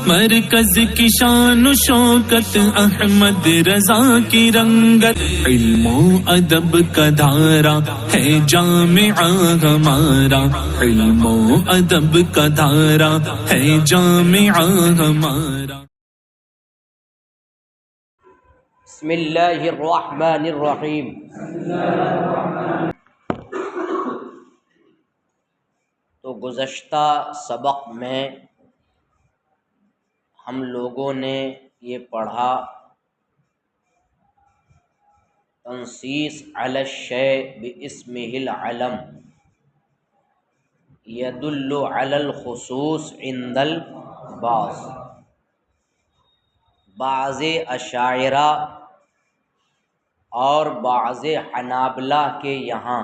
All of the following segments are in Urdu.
مرکز کی شان و شوکت احمد رضا کی رنگت، علم و ادب کا دھارا ہے جامعہ ہمارا، علم و ادب کا دھارا ہے جامعہ ہمارا۔ بسم اللہ الرحمن الرحیم۔ تو گزشتہ سبق میں ہم لوگوں نے یہ پڑھا تنصیص علی الشیء باسمہ العلم یدل علی الخصوص عند البعض۔ بعض اشاعرہ اور بعض حنابلہ کے یہاں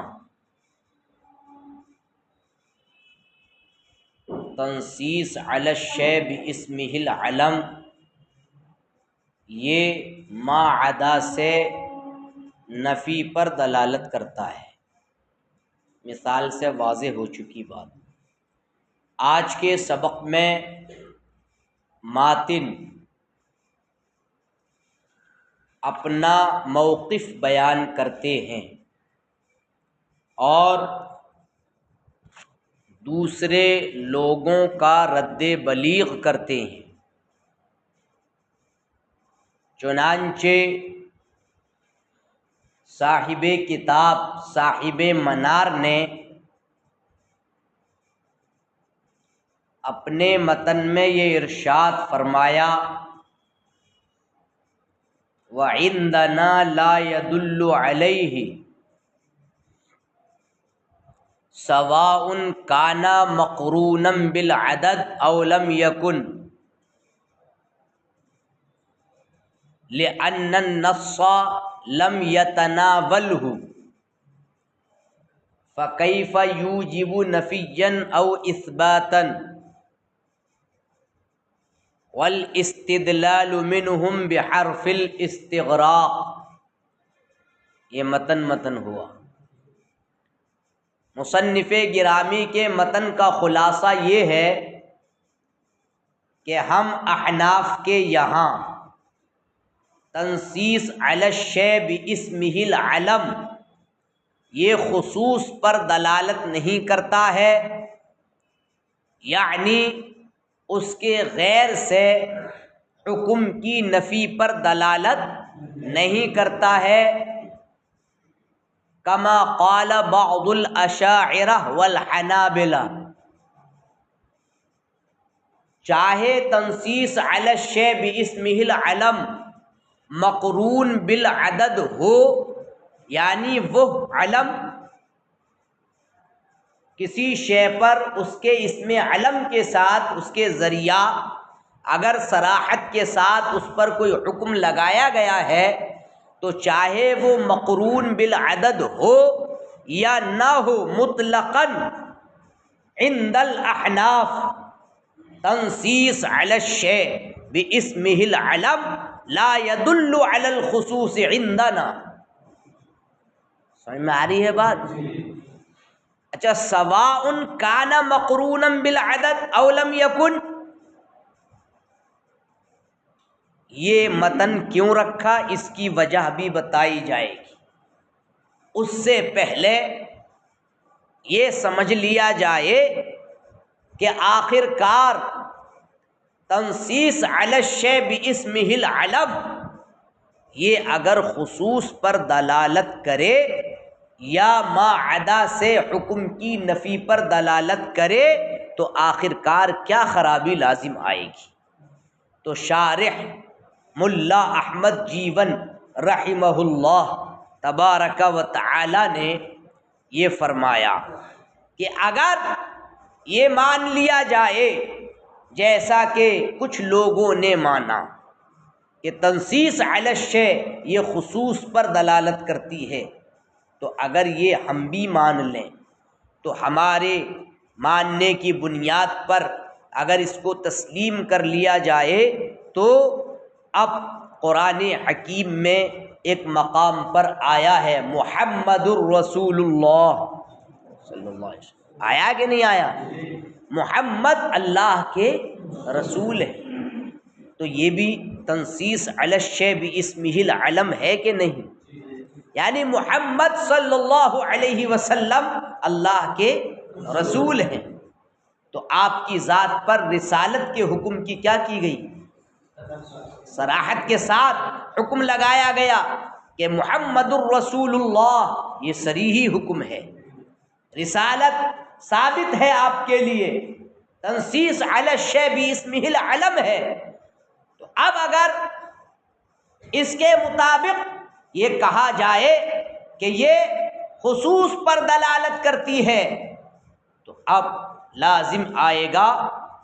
تنصیص علی الشیء باسمہ العلم یہ ما عدا سے نفی پر دلالت کرتا ہے۔ مثال سے واضح ہو چکی بات۔ آج کے سبق میں ماتن اپنا موقف بیان کرتے ہیں اور دوسرے لوگوں کا رد بلیغ کرتے ہیں۔ چنانچہ صاحب کتاب صاحب منار نے اپنے متن میں یہ ارشاد فرمایا وَعِندَنَا لَا يَدُلُّ عَلَيْهِ سَوَاءٌ كَانَ مَقْرُونًا بِالْعَدَدِ أَوْ لَمْ يَكُنْ لِأَنَّ النَّصَّ لَمْ يَتَنَاوَلْهُ فَكَيْفَ يُوجِبُ نَفِيًّا أَوْ إِثْبَاتًا والاستدلال منہم بحرف الاستغراق۔ یہ متن ہوا۔ مصنف گرامی کے متن کا خلاصہ یہ ہے کہ ہم احناف کے یہاں تنصیص علی الشیء باسمہ العلم یہ خصوص پر دلالت نہیں کرتا ہے، یعنی اس کے غیر سے حکم کی نفی پر دلالت نہیں کرتا ہے، کما قال بعض الاشاعرہ والحنابلہ۔ چاہے تنصیص علی الشیء باسمہ العلم مقرون بالعدد ہو، یعنی وہ علم کسی شے پر اس کے اسم علم کے ساتھ اس کے ذریعہ اگر صراحت کے ساتھ اس پر کوئی حکم لگایا گیا ہے تو چاہے وہ مقرون بالعدد ہو یا نہ ہو، مطلقاً عند الاحناف تنصیص علی الشیء باسمہ العلم لا يدل علی الخصوص عندنا۔ سمجھ میں آ رہی ہے بات؟ اچھا، سواء کان مقرونا بالعدد او لم یکن، یہ متن کیوں رکھا اس کی وجہ بھی بتائی جائے گی۔ اس سے پہلے یہ سمجھ لیا جائے کہ آخر کار تنصیص علی الشیء باسمہ العلم یہ اگر خصوص پر دلالت کرے یا ما عدا سے حکم کی نفی پر دلالت کرے تو آخر کار کیا خرابی لازم آئے گی؟ تو شارح ملا احمد جیون رحمہ اللہ تبارک و تعالی نے یہ فرمایا کہ اگر یہ مان لیا جائے جیسا کہ کچھ لوگوں نے مانا کہ تنصیص علی الشیء یہ خصوص پر دلالت کرتی ہے، تو اگر یہ ہم بھی مان لیں تو ہمارے ماننے کی بنیاد پر اگر اس کو تسلیم کر لیا جائے تو اب قرآن حکیم میں ایک مقام پر آیا ہے محمد الرسول اللہ صلی اللہ علیہ وسلم، آیا کہ نہیں آیا؟ محمد اللہ کے رسول ہے، تو یہ بھی تنصیص علی الشیء باسمہ العلم ہے کہ نہیں؟ یعنی محمد صلی اللہ علیہ وسلم اللہ کے رسول ہیں، تو آپ کی ذات پر رسالت کے حکم کی کیا کی گئی؟ صراحت کے ساتھ حکم لگایا گیا کہ محمد الرسول اللہ، یہ صریحی حکم ہے، رسالت ثابت ہے آپ کے لیے، تنصیص علی الشیء باسمہ العلم ہے۔ تو اب اگر اس کے مطابق یہ کہا جائے کہ یہ خصوص پر دلالت کرتی ہے، تو اب لازم آئے گا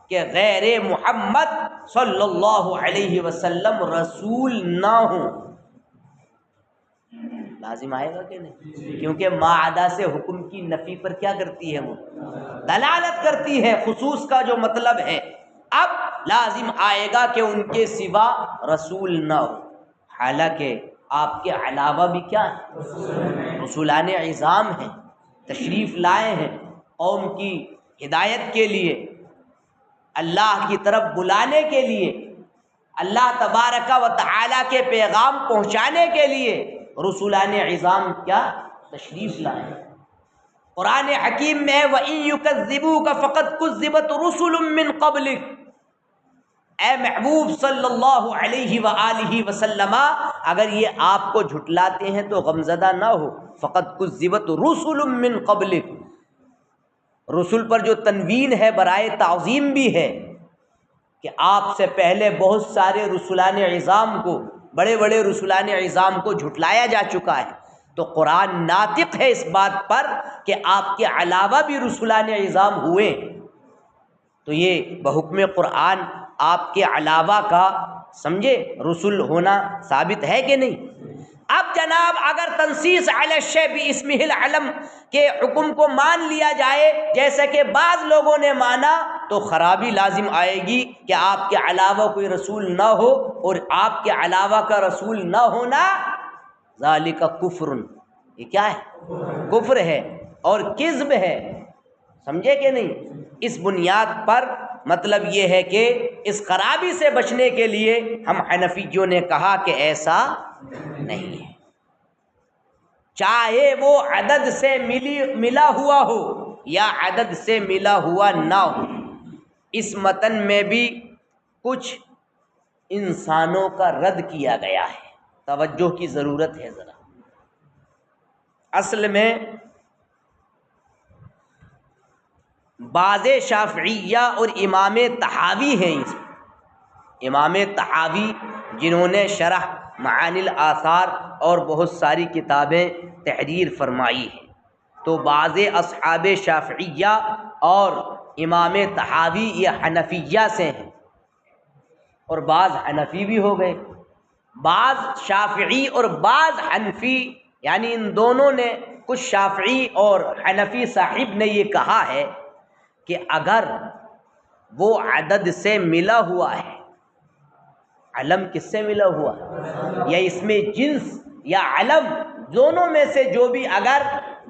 کہ غیر محمد صلی اللہ علیہ وسلم رسول نہ ہوں، لازم آئے گا کہ نہیں؟ کیونکہ ما عدا سے حکم کی نفی پر کیا کرتی ہے؟ وہ دلالت کرتی ہے، خصوص کا جو مطلب ہے۔ اب لازم آئے گا کہ ان کے سوا رسول نہ ہو، حالانکہ آپ کے علاوہ بھی کیا ہیں؟ رسولان عظام ہیں، تشریف لائے ہیں قوم کی ہدایت کے لیے، اللہ کی طرف بلانے کے لیے، اللہ تبارک و تعالی کے پیغام پہنچانے کے لیے رسولان عظام کیا تشریف لائے ہیں۔ قرآن حکیم میں وَإِن يُكَذِّبُوكَ فَقَدْ كُذِّبَتْ رُسُلٌ مِّن قَبْلِكَ، اے محبوب صلی اللہ علیہ وآلہ وسلم، اگر یہ آپ کو جھٹلاتے ہیں تو غمزدہ نہ ہو، فَقَدْ كُذِّبَتْ رُسُلٌ مِّن قَبْلِكَ، رسول پر جو تنوین ہے برائے تعظیم بھی ہے کہ آپ سے پہلے بہت سارے رسولان عظام کو، بڑے بڑے رسولان عظام کو جھٹلایا جا چکا ہے، تو قرآن ناطق ہے اس بات پر کہ آپ کے علاوہ بھی رسولان عظام ہوئے، تو یہ بحکم قرآن آپ کے علاوہ کا سمجھے رسول ہونا ثابت ہے کہ نہیں؟ اب جناب اگر تنصیص علی الشیء باسمہ العلم کے حکم کو مان لیا جائے جیسا کہ بعض لوگوں نے مانا، تو خرابی لازم آئے گی کہ آپ کے علاوہ کوئی رسول نہ ہو، اور آپ کے علاوہ کا رسول نہ ہونا ذالک کفر، یہ کیا ہے؟ کفر ہے اور کذب ہے، سمجھے کہ نہیں؟ اس بنیاد پر مطلب یہ ہے کہ اس خرابی سے بچنے کے لیے ہم حنفیوں نے کہا کہ ایسا نہیں ہے، چاہے وہ عدد سے ملا ہوا ہو یا عدد سے ملا ہوا نہ ہو۔ اس متن میں بھی کچھ انسانوں کا رد کیا گیا ہے، توجہ کی ضرورت ہے ذرا۔ اصل میں بعض شافعیہ اور امام طحاوی ہیں، اس میں امام طحاوی جنہوں نے شرح معانی الآثار اور بہت ساری کتابیں تحریر فرمائی ہیں، تو بعض اصحاب شافعیہ اور امام طحاوی یہ حنفیہ سے ہیں، اور بعض حنفی بھی ہو گئے، بعض شافعی اور بعض حنفی، یعنی ان دونوں نے، کچھ شافعی اور حنفی صاحب نے یہ کہا ہے کہ اگر وہ عدد سے ملا ہوا ہے، علم کس سے ملا ہوا ہے؟ یا اس میں جنس یا علم دونوں میں سے جو بھی اگر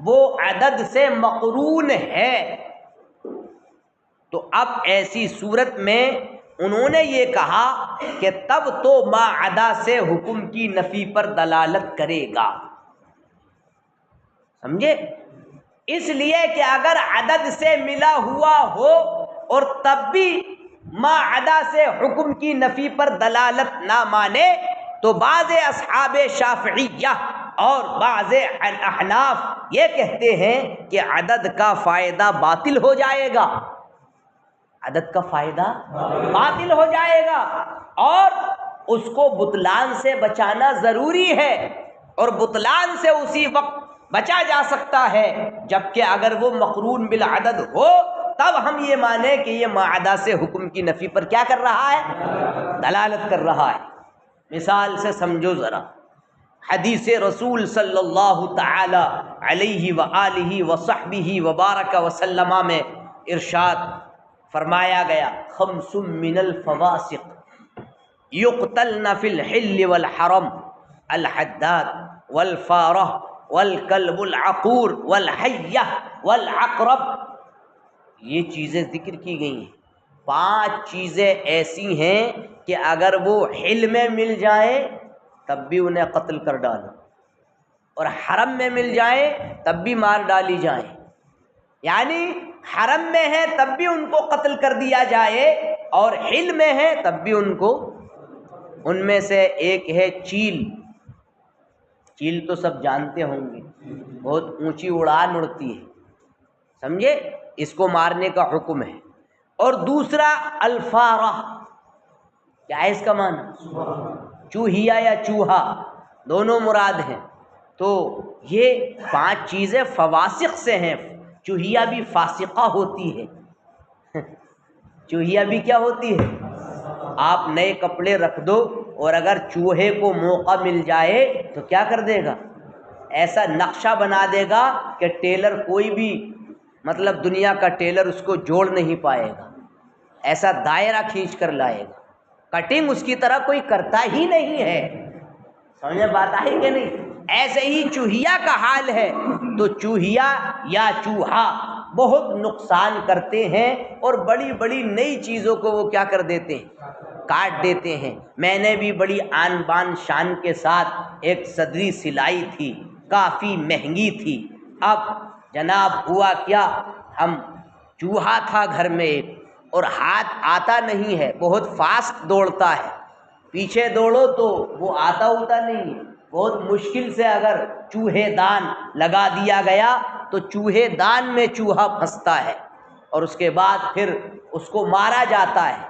وہ عدد سے مقرون ہے، تو اب ایسی صورت میں انہوں نے یہ کہا کہ تب تو ما عدا سے حکم کی نفی پر دلالت کرے گا، سمجھے؟ اس لیے کہ اگر عدد سے ملا ہوا ہو اور تب بھی ما عدا سے حکم کی نفی پر دلالت نہ مانے، تو بعض اصحاب شافعیہ اور بعض احناف یہ کہتے ہیں کہ عدد کا فائدہ باطل ہو جائے گا، عدد کا فائدہ باطل ہو جائے گا، اور اس کو بطلان سے بچانا ضروری ہے، اور بطلان سے اسی وقت بچا جا سکتا ہے جبکہ اگر وہ مقرون بالعدد ہو، تب ہم یہ مانیں کہ یہ ما عدا سے حکم کی نفی پر کیا کر رہا ہے؟ دلالت کر رہا ہے۔ مثال سے سمجھو ذرا، حدیث رسول صلی اللہ تعالی علیہ وآلہ وصحبہ وبارک وسلم میں ارشاد فرمایا گیا، خمس من الفواسق یقتلن فی الحل والحرم، الحداد والفارہ والکلب العقور والحیہ والعقرب، یہ چیزیں ذکر کی گئی ہیں 5 چیزیں ایسی ہیں کہ اگر وہ حل میں مل جائیں تب بھی انہیں قتل کر ڈالو، اور حرم میں مل جائیں تب بھی مار ڈالی جائیں، یعنی حرم میں ہے تب بھی ان کو قتل کر دیا جائے، اور حل میں ہے تب بھی ان کو۔ ان میں سے ایک ہے چیل۔ چیل تو سب جانتے ہوں گے، بہت اونچی اڑان اڑتی ہے، سمجھے، اس کو مارنے کا حکم ہے۔ اور دوسرا الفارہ، کیا ہے اس کا معنی؟ چوہیا یا چوہا، دونوں مراد ہیں۔ تو یہ 5 چیزیں فواسق سے ہیں۔ چوہیا بھی فاسقہ ہوتی ہے، چوہیا بھی کیا ہوتی ہے؟ آپ نئے کپڑے رکھ دو اور اگر چوہے کو موقع مل جائے تو کیا کر دے گا؟ ایسا نقشہ بنا دے گا کہ ٹیلر کوئی بھی، مطلب دنیا کا ٹیلر اس کو جوڑ نہیں پائے گا، ایسا دائرہ کھینچ کر لائے گا، کٹنگ اس کی طرح کوئی کرتا ہی نہیں ہے۔ سمجھ میں بات آئی کہ نہیں؟ ایسے ہی چوہیا کا حال ہے۔ تو چوہیا یا چوہا بہت نقصان کرتے ہیں، اور بڑی بڑی نئی چیزوں کو وہ کیا کر دیتے ہیں؟ کاٹ دیتے ہیں۔ میں نے بھی بڑی آن بان شان کے ساتھ ایک صدری سلائی تھی، کافی مہنگی تھی۔ اب جناب ہوا کیا، ہم چوہا تھا گھر میں ایک، اور ہاتھ آتا نہیں ہے، بہت فاسٹ دوڑتا ہے، پیچھے دوڑو تو وہ آتا ہوتا نہیں ہے، بہت مشکل سے اگر چوہے دان لگا دیا گیا تو چوہے دان میں چوہا پھنستا ہے، اور اس کے بعد پھر اس کو مارا جاتا ہے۔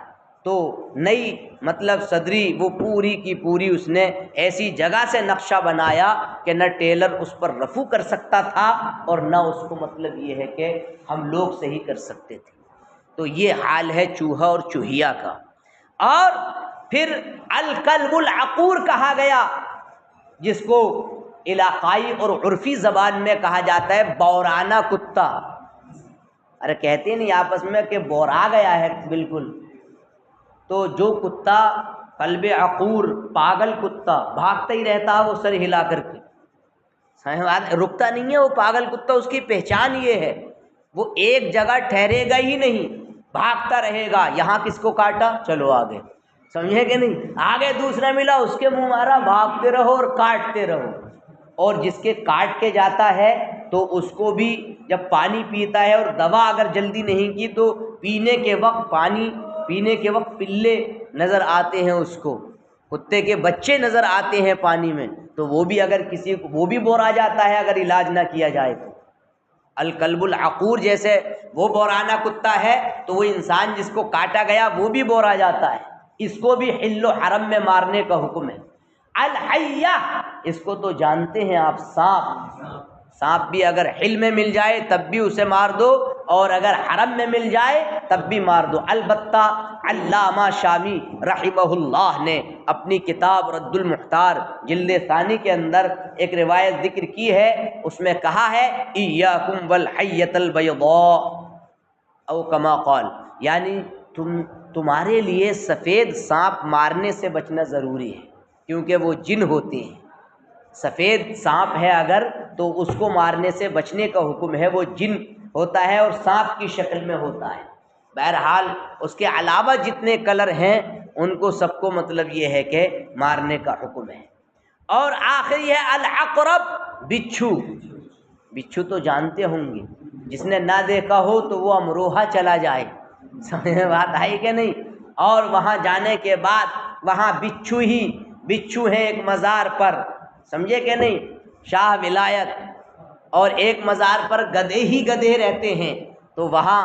تو نئی مطلب صدری وہ پوری کی پوری اس نے ایسی جگہ سے نقشہ بنایا کہ نہ ٹیلر اس پر رفو کر سکتا تھا، اور نہ اس کو مطلب یہ ہے کہ ہم لوگ صحیح کر سکتے تھے۔ تو یہ حال ہے چوہا اور چوہیا کا۔ اور پھر الکلب العقور کہا گیا، جس کو علاقائی اور عرفی زبان میں کہا جاتا ہے بورانہ کتا۔ ارے کہتے نہیں آپس میں کہ بورا گیا ہے بالکل۔ تو جو کتا کلب عقور، پاگل کتا، بھاگتا ہی رہتا ہے وہ سر ہلا کر کے، رکتا نہیں ہے وہ پاگل کتا، اس کی پہچان یہ ہے وہ ایک جگہ ٹھہرے گا ہی نہیں، بھاگتا رہے گا۔ یہاں کس کو کاٹا، چلو آگے، سمجھے کہ نہیں، آگے دوسرا ملا اس کے منہ مارا، بھاگتے رہو اور کاٹتے رہو۔ اور جس کے کاٹ کے جاتا ہے تو اس کو بھی جب پانی پیتا ہے، اور دوا اگر جلدی نہیں کی تو پینے کے وقت پانی پینے کے وقت پلے نظر آتے ہیں، اس کو کتے کے بچے نظر آتے ہیں پانی میں، تو وہ بھی اگر کسی کو وہ بھی بورا جاتا ہے اگر علاج نہ کیا جائے تو۔ الکلب العقور جیسے وہ بورانہ کتا ہے، تو وہ انسان جس کو کاٹا گیا وہ بھی بورا جاتا ہے، اس کو بھی حل و حرم میں مارنے کا حکم ہے۔ الحیہ، اس کو تو جانتے ہیں آپ، سانپ۔ سانپ بھی اگر حل میں مل جائے تب بھی اسے مار دو، اور اگر حرم میں مل جائے تب بھی مار دو۔ البتہ علامہ شامی رحمہ اللہ نے اپنی کتاب رد المختار جلد ثانی کے اندر ایک روایت ذکر کی ہے، اس میں کہا ہے ایاکم والحیۃ البیضاء، او کما قال، یعنی تمہارے لیے سفید سانپ مارنے سے بچنا ضروری ہے، کیونکہ وہ جن ہوتے ہیں۔ سفید سانپ ہے اگر تو اس کو مارنے سے بچنے کا حکم ہے، وہ جن ہوتا ہے اور سانپ کی شکل میں ہوتا ہے۔ بہرحال اس کے علاوہ جتنے کلر ہیں ان کو سب کو مطلب یہ ہے کہ مارنے کا حکم ہے۔ اور آخری ہے العقرب، بچھو۔ بچھو تو جانتے ہوں گے، جس نے نہ دیکھا ہو تو وہ امروہہ چلا جائے، سمجھ میں بات آئی کہ نہیں؟ اور وہاں جانے کے بعد وہاں بچھو ہی بچھو ہیں ایک مزار پر، سمجھے کہ نہیں، شاہ ولایت، اور ایک مزار پر گدھے ہی گدھے رہتے ہیں، تو وہاں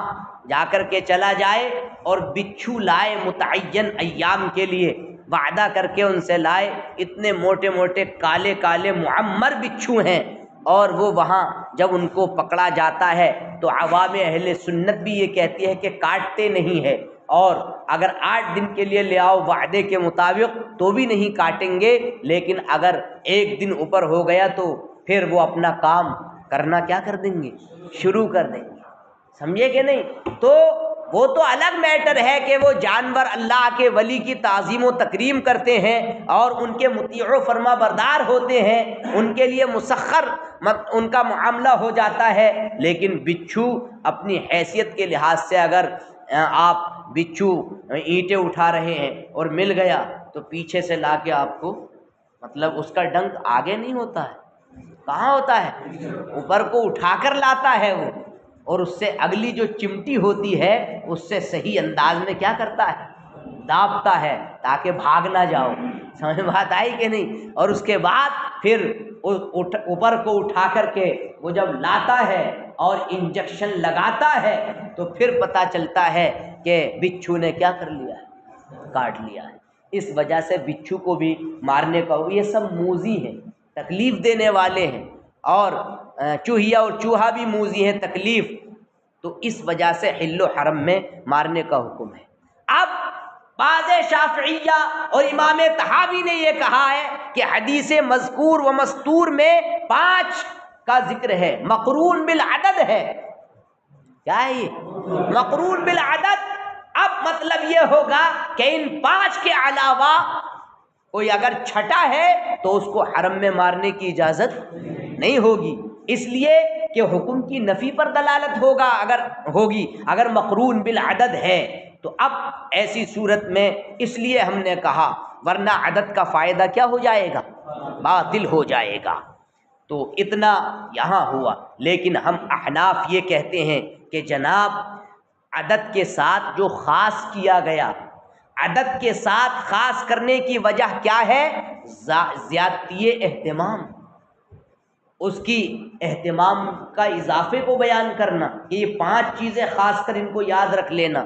جا کر کے چلا جائے اور بچھو لائے متعین ایام کے لیے، وعدہ کر کے ان سے لائے، اتنے موٹے موٹے کالے کالے معمر بچھو ہیں، اور وہ وہاں جب ان کو پکڑا جاتا ہے تو عوام اہل سنت بھی یہ کہتی ہے کہ کاٹتے نہیں ہے، اور اگر 8 دن کے لیے لے آؤ وعدے کے مطابق تو بھی نہیں کاٹیں گے، لیکن اگر 1 دن اوپر ہو گیا تو پھر وہ اپنا کام کرنا کیا کر دیں گے، شروع کر دیں گے، سمجھے کہ نہیں؟ تو وہ تو الگ میٹر ہے کہ وہ جانور اللہ کے ولی کی تعظیم و تکریم کرتے ہیں اور ان کے مطیع و فرما بردار ہوتے ہیں، ان کے لیے مسخر ان کا معاملہ ہو جاتا ہے، لیکن بچھو اپنی حیثیت کے لحاظ سے اگر آپ بچھو اینٹیں اٹھا رہے ہیں اور مل گیا تو پیچھے سے لا کے آپ کو مطلب اس کا ڈنک آگے نہیں ہوتا ہے، کہاں ہوتا ہے؟ اوپر کو اٹھا کر لاتا ہے وہ، اور اس سے اگلی جو چمٹی ہوتی ہے اس سے صحیح انداز میں کیا کرتا ہے؟ دابتا ہے تاکہ بھاگ نہ جاؤ۔ سمجھ میں بات آئی کہ نہیں؟ اور اس کے بعد پھر اوپر کو اٹھا کر کے وہ جب لاتا ہے اور انجیکشن لگاتا ہے تو پھر پتہ چلتا ہے کہ بچھو نے کیا کر لیا ہے؟ کاٹ لیا ہے۔ اس وجہ سے بچھو کو بھی مارنے کا یہ سب موذی ہیں، تکلیف دینے والے ہیں، اور چوہیا اور چوہا بھی موذی ہیں، تکلیف، تو اس وجہ سے حل و حرم میں مارنے کا حکم ہے۔ اب بعض شافعیہ اور امام طحاوی نے یہ کہا ہے کہ حدیث مذکور و مستور میں 5 کا ذکر ہے، مقرون بالعدد ہے۔ کیا ہے یہ؟ مقرون بالعدد۔ اب مطلب یہ ہوگا کہ ان 5 کے علاوہ کوئی اگر چھٹا ہے تو اس کو حرم میں مارنے کی اجازت نہیں ہوگی، اس لیے کہ حکم کی نفی پر دلالت ہوگی اگر مقرون بالعدد ہے تو۔ اب ایسی صورت میں اس لیے ہم نے کہا، ورنہ عدد کا فائدہ کیا ہو جائے گا؟ باطل ہو جائے گا۔ تو اتنا یہاں ہوا، لیکن ہم احناف یہ کہتے ہیں کہ جناب عدد کے ساتھ جو خاص کیا گیا، عدد کے ساتھ خاص کرنے کی وجہ کیا ہے؟ زیادتی اہتمام، اس کی اہتمام کا اضافے کو بیان کرنا کہ یہ 5 چیزیں خاص کر ان کو یاد رکھ لینا۔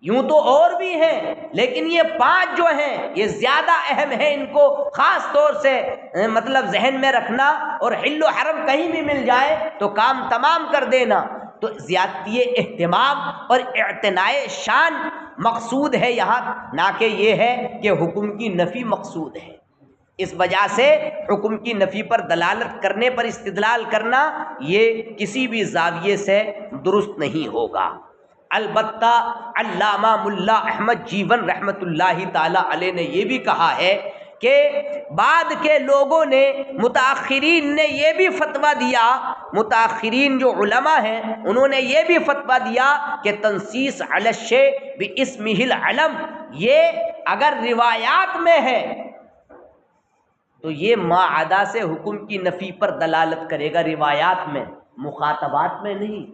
یوں تو اور بھی ہیں لیکن یہ 5 جو ہیں یہ زیادہ اہم ہیں، ان کو خاص طور سے مطلب ذہن میں رکھنا، اور حل و حرم کہیں بھی مل جائے تو کام تمام کر دینا۔ تو زیادتی اہتمام اور اعتناء شان مقصود ہے یہاں، نہ کہ یہ ہے کہ حکم کی نفی مقصود ہے۔ اس وجہ سے حکم کی نفی پر دلالت کرنے پر استدلال کرنا یہ کسی بھی زاویے سے درست نہیں ہوگا۔ البتہ علامہ ملا احمد جیون رحمۃ اللہ تعالی علیہ نے یہ بھی کہا ہے کہ بعد کے لوگوں نے، متاخرین نے یہ بھی فتویٰ دیا، متاخرین جو علماء ہیں انہوں نے یہ بھی فتویٰ دیا کہ تنصیص علی الشیء باسمہ العلم یہ اگر روایات میں ہے تو یہ ما عدا سے حکم کی نفی پر دلالت کرے گا، روایات میں، مخاطبات میں نہیں۔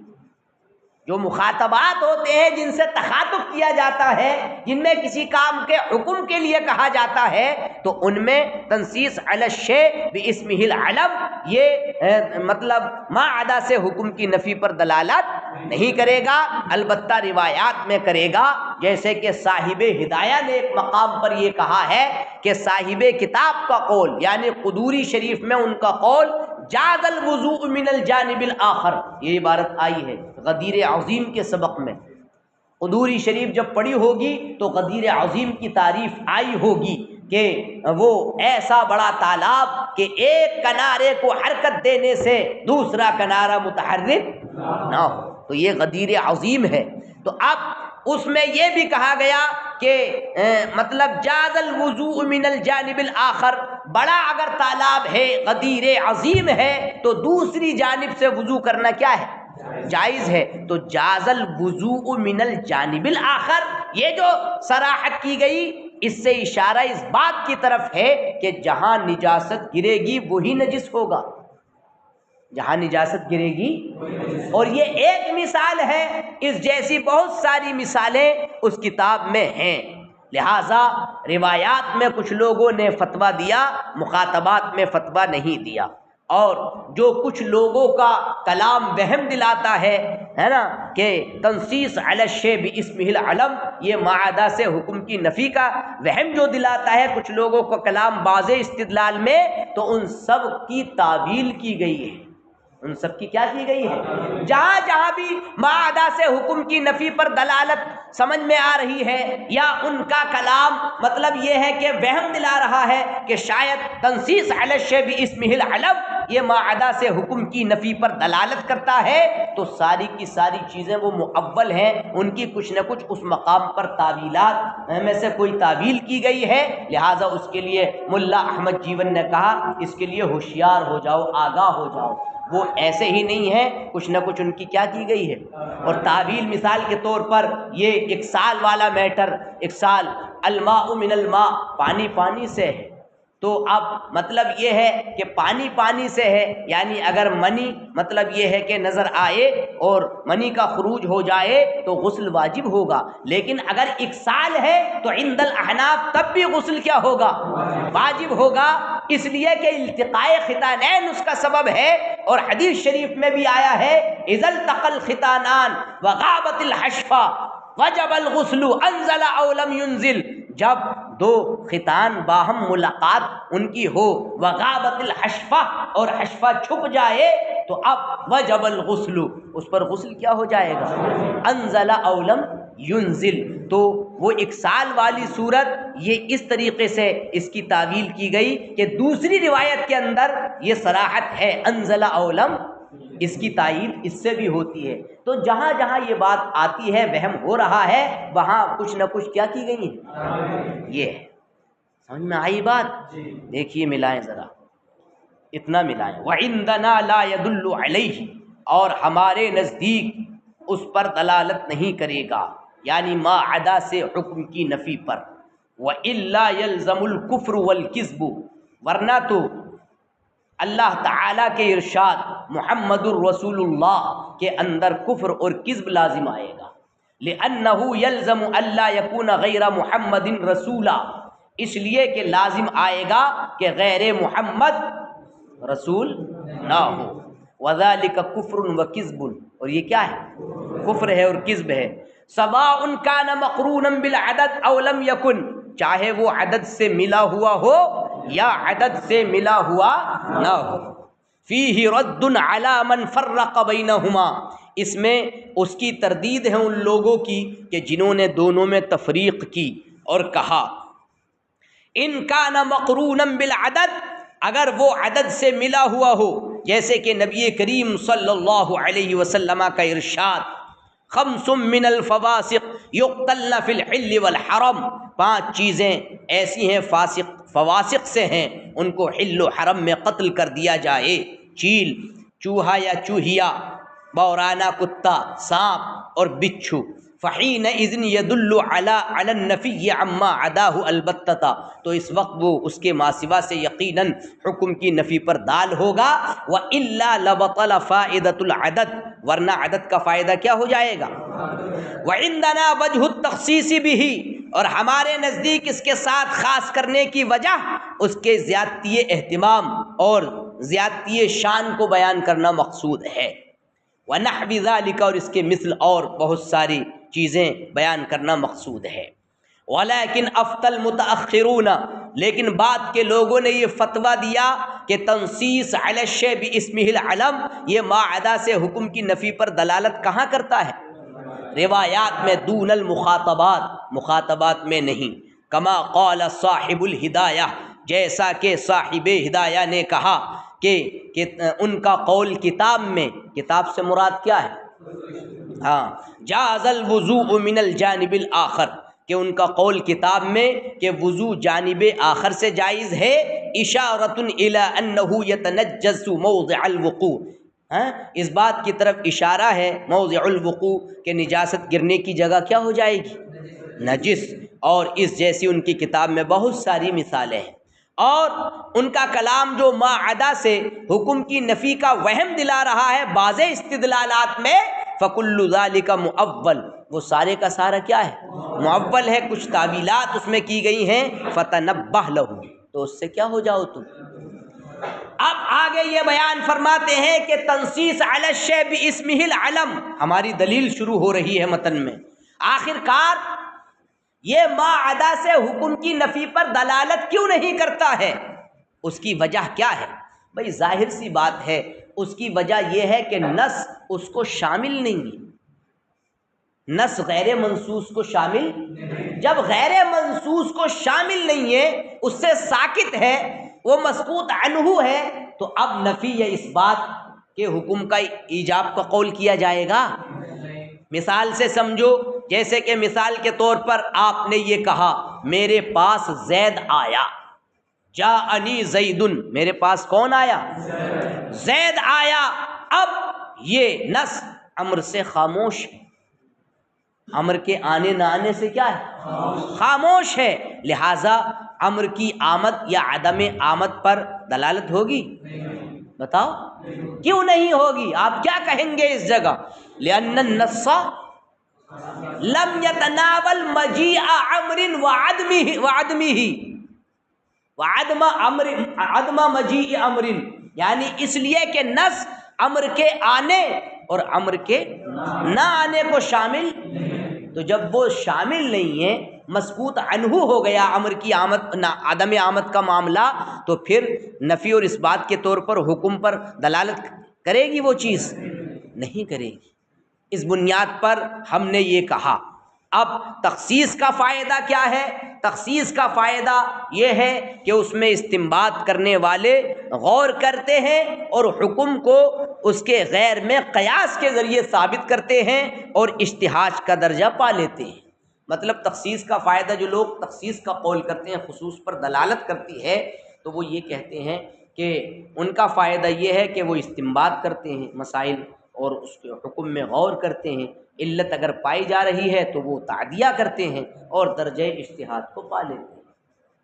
جو مخاطبات ہوتے ہیں جن سے تخاطب کیا جاتا ہے، جن میں کسی کام کے حکم کے لیے کہا جاتا ہے، تو ان میں تنصیص علی الشیء باسمہ العلم یہ مطلب ما عدا سے حکم کی نفی پر دلالت نہیں کرے گا، البتہ روایات میں کرے گا۔ جیسے کہ صاحب ہدایہ نے ایک مقام پر یہ کہا ہے کہ صاحب کتاب کا قول، یعنی قدوری شریف میں ان کا قول، جاز الوضوء من الجانب الاخر، یہ عبارت آئی ہے غدیر عظیم کے سبق میں۔ قدوری شریف جب پڑھی ہوگی تو غدیر عظیم کی تعریف آئی ہوگی کہ وہ ایسا بڑا تالاب کہ ایک کنارے کو حرکت دینے سے دوسرا کنارہ متحرک نہ ہو، تو یہ غدیر عظیم ہے۔ تو اب اس میں یہ بھی کہا گیا کہ مطلب جاز الوضوء من الجانب الاخر، بڑا اگر تالاب ہے، غدیر عظیم ہے، تو دوسری جانب سے وضو کرنا کیا ہے؟ جائز ہے۔ تو جاز الوضوء من الجانب الاخر، یہ جو صراحت کی گئی اس سے اشارہ اس بات کی طرف ہے کہ جہاں نجاست گرے گی وہی نجس ہوگا، جہاں نجاست گرے گی۔ اور یہ ایک مثال ہے، اس جیسی بہت ساری مثالیں اس کتاب میں ہیں۔ لہٰذا روایات میں کچھ لوگوں نے فتویٰ دیا، مخاطبات میں فتویٰ نہیں دیا۔ اور جو کچھ لوگوں کا کلام وہم دلاتا ہے نا کہ تنصیص علی الشیء باسمہ العلم یہ ما عدا سے حکم کی نفی کا وہم جو دلاتا ہے کچھ لوگوں کو کلام باز استدلال میں، تو ان سب کی تعویل کی گئی ہے، ان سب کی کیا کی گئی ہے؟ جہاں جہاں بھی ما عدا سے حکم کی نفی پر دلالت سمجھ میں آ رہی ہے، یا ان کا کلام مطلب یہ ہے کہ وہم دلا رہا ہے کہ شاید تنصیص علی الشیء باسمہ العلم یہ ما عدا سے حکم کی نفی پر دلالت کرتا ہے، تو ساری کی ساری چیزیں وہ مؤول ہیں، ان کی کچھ نہ کچھ اس مقام پر تعویلات میں سے کوئی تعویل کی گئی ہے۔ لہٰذا اس کے لیے ملا احمد جیون نے کہا اس کے لیے ہوشیار ہو جاؤ، آگاہ ہو جاؤ، وہ ایسے ہی نہیں ہے، کچھ نہ کچھ ان کی کیا کی گئی ہے. اور تعویل مثال کے طور پر یہ 1 سال والا میٹر، 1 سال، الماء من الماء، پانی پانی سے ہے. تو اب مطلب یہ ہے کہ پانی پانی سے ہے، یعنی اگر منی مطلب یہ ہے کہ نظر آئے اور منی کا خروج ہو جائے تو غسل واجب ہوگا. لیکن اگر 1 سال ہے تو عند الاحناف تب بھی غسل کیا ہوگا؟ واجب ہوگا، اس لیے کہ التقاء ختانین اس کا سبب ہے. اور حدیث شریف میں بھی آیا ہے اذا التقى الختانان وغابت الحشفہ وجب الغسل انزل او لم ينزل. جب 2 ختان باہم ملاقات ان کی ہو، وغابت الحشفہ، اور حشفہ چھپ جائے، تو اب وجب الغسل، اس پر غسل کیا ہو جائے گا؟ انزل او لم ينزل. تو وہ 1 سال والی صورت یہ اس طریقے سے اس کی تعویل کی گئی کہ دوسری روایت کے اندر یہ صراحت ہے انزل او لم، اس کی تائید اس سے بھی ہوتی ہے. تو جہاں جہاں یہ بات آتی ہے، وہم ہو رہا ہے، وہاں کچھ نہ کچھ کیا کی گئی ہے. یہ ہے، سمجھ میں آئی بات؟ دیکھیے ملائیں ذرا، اتنا ملائیں. وَعِندَنَا لَا يَدُلُّ عَلَيْهِ، اور ہمارے نزدیک اس پر دلالت نہیں کرے گا، یعنی ما عدا سے حکم کی نفی پر. وَإِلَّا يَلْزَمُ الْكُفْرُ وَالْكِذْبُ، ورنہ تو اللہ تعالیٰ کے ارشاد محمد الرسول اللہ کے اندر کفر اور کذب لازم آئے گا. لِأَنَّهُ يَلْزَمُ أَلَّا يَكُونَ غَيْرَ مُحَمَّدٍ رَسُولًا، اس لیے کہ لازم آئے گا کہ غیر محمد رسول نہ ہو. وَذَلِكَ كُفْرٌ وَكِذْبٌ، اور یہ کیا ہے؟ کفر ہے اور کذب ہے. سواء كان مقرونا بالعدد او لم يكن، چاہے وہ عدد سے ملا ہوا ہو یا عدد سے ملا ہوا نہ ہو. فیہ رد علی من فرق بینہما، اس میں اس کی تردید ہے ان لوگوں کی کہ جنہوں نے دونوں میں تفریق کی اور کہا ان کان مقرونا بالعدد، اگر وہ عدد سے ملا ہوا ہو، جیسے کہ نبی کریم صلی اللہ علیہ وسلم کا ارشاد خمس من الفواسق یقتلن فی الحل والحرم، 5 چیزیں ایسی ہیں فواسق سے ہیں، ان کو حل و حرم میں قتل کر دیا جائے. چیل، چوہا یا چوہیا، بورانہ کتا، سانپ اور بچھو. فحینئذ یدل علی النفی عما عداہ البتہ، تو اس وقت وہ اس کے ماسوا سے یقیناً حکم کی نفی پر دال ہوگا. وَإِلَّا لَبَطَلَ فَائِدَةُ الْعَدَدِ، ورنہ عدد کا فائدہ کیا ہو جائے گا. وَعِندَنَا وَجْهُ التَّخْصِيصِ بِهِ، اور ہمارے نزدیک اس کے ساتھ خاص کرنے کی وجہ اس کے زیادتی اہتمام اور زیادتی شان کو بیان کرنا مقصود ہے. وَنَحْوِ ذَلِكَ، اور اس کے مثل اور بہت ساری چیزیں بیان کرنا مقصود ہے. وَلَكِنْ أَفْتَى الْمُتَأَخِّرُونَ، لیکن بعد کے لوگوں نے یہ فتویٰ دیا کہ تنصیص علی الشیء باسمہ العلم، یہ ما عدا سے حکم کی نفی پر دلالت کہاں کرتا ہے؟ روایات میں، دون المخاطبات، مخاطبات میں نہیں. کما قال صاحب الہدایہ، جیسا کہ صاحب ہدایہ نے کہا کہ ان کا قول کتاب میں، کتاب سے مراد کیا ہے؟ ہاں، جاز الوضوء من الجانب الآخر، کہ ان کا قول کتاب میں کہ وضو جانب آخر سے جائز ہے. اشارۃ الی انہ یتنجس موضع الوقوع، اس بات کی طرف اشارہ ہے موضع الوقوع کہ نجاست گرنے کی جگہ کیا ہو جائے گی؟ نجس. اور اس جیسی ان کی کتاب میں بہت ساری مثالیں ہیں. اور ان کا کلام جو ما عدا سے حکم کی نفی کا وہم دلا رہا ہے بعض استدلالات میں، فَكُلُّ ذَلِكَ مُعَوَّل، وہ سارے کا سارا کیا ہے؟ معول ہے. کچھ تعویلات اس میں کی گئی ہیں. فَتَنَبَّهْ لَهُ، تو اس سے کیا ہو جاؤ تم. اب آگے یہ بیان فرماتے ہیں کہ تنصیص علی الشیء باسمہ العلم، ہماری دلیل شروع ہو رہی ہے متن میں. آخر کار یہ ما عدا سے حکم کی نفی پر دلالت کیوں نہیں کرتا ہے؟ اس کی وجہ کیا ہے؟ بھئی ظاہر سی بات ہے، اس کی وجہ یہ ہے کہ نص اس کو شامل نہیں ہے. نص غیر منصوص کو شامل، جب غیر منصوص کو شامل نہیں ہے، اس سے ساکت ہے، وہ مسکوت عنہ ہے، تو اب نفی یا اس بات کے حکم کا ایجاب کا قول کیا جائے گا. مثال سے سمجھو، جیسے کہ مثال کے طور پر آپ نے یہ کہا میرے پاس زید آیا، جاءنی زیدن، میرے پاس کون آیا؟ زید آیا، اب یہ نص امر سے خاموش ہے، امر کے آنے نہ آنے سے کیا ہے؟ خاموش ہے، لہذا امر کی آمد یا عدم آمد پر دلالت ہوگی؟ بتاؤ کیوں نہیں ہوگی؟ آپ کیا کہیں گے اس جگہ؟ لأن النص لم يتناول مجيء امر وعدم مجيء امر، یعنی اس لیے کہ نص امر کے آنے اور امر کے نہ آنے کو شامل، تو جب وہ شامل نہیں ہے، مسکوت عنہ ہو گیا امر کی آمد عدم آمد کا معاملہ، تو پھر نفی اور اس بات کے طور پر حکم پر دلالت کرے گی وہ چیز؟ نہیں کرے گی۔ اس بنیاد پر ہم نے یہ کہا۔ اب تخصیص کا فائدہ کیا ہے؟ تخصیص کا فائدہ یہ ہے کہ اس میں استنباط کرنے والے غور کرتے ہیں اور حکم کو اس کے غیر میں قیاس کے ذریعے ثابت کرتے ہیں اور اجتہاد کا درجہ پا لیتے ہیں۔ مطلب تخصیص کا فائدہ، جو لوگ تخصیص کا قول کرتے ہیں خصوص پر دلالت کرتی ہے، تو وہ یہ کہتے ہیں کہ ان کا فائدہ یہ ہے کہ وہ استنباط کرتے ہیں مسائل اور اس کے حکم میں غور کرتے ہیں، علت اگر پائی جا رہی ہے تو وہ تعدیہ کرتے ہیں اور درجہ اجتہاد کو پا لیتے ہیں۔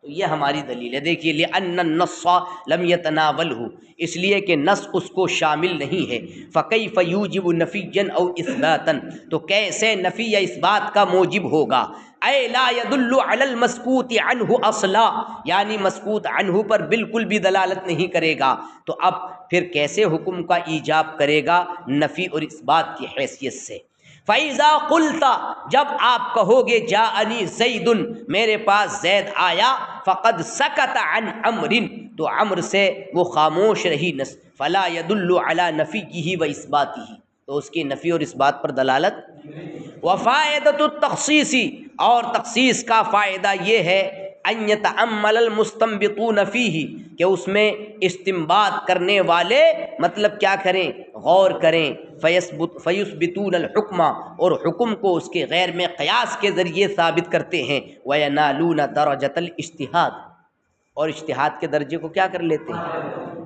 تو یہ ہماری دلیل ہے۔ دیکھیے، لأن النص لم يتناولہ، اس لیے کہ نص اس کو شامل نہیں ہے۔ فکیف یوجب نفیا او اثباتا، تو کیسے نفی یا اس بات کا موجب ہوگا؟ اے لا يدل علی المسکوت عنہ اصلا، یعنی مسکوت عنہ پر بالکل بھی دلالت نہیں کرے گا، تو اب پھر کیسے حکم کا ایجاب کرے گا نفی اور اس بات کی حیثیت سے؟ فَإِذَا قُلْتَ، جب آپ کہو گے جاءنی زید، میرے پاس زید آیا، فقد سکت عن امر، تو امر سے وہ خاموش رہی، فلا يدل علی نفیہ و اثباتہ، تو اس کی نفی اور اس بات پر دلالت۔ وفائدۃ التخصیص، اور تخصیص کا فائدہ یہ ہے ان یتأمل المستنبطون فیہ، کہ اس میں استنباط کرنے والے مطلب کیا کریں؟ غور کریں۔ فیثبتون الحکم، اور حکم کو اس کے غیر میں قیاس کے ذریعے ثابت کرتے ہیں۔ وینالون درجۃ الاجتہاد، اور اجتہاد کے درجے کو کیا کر لیتے ہیں؟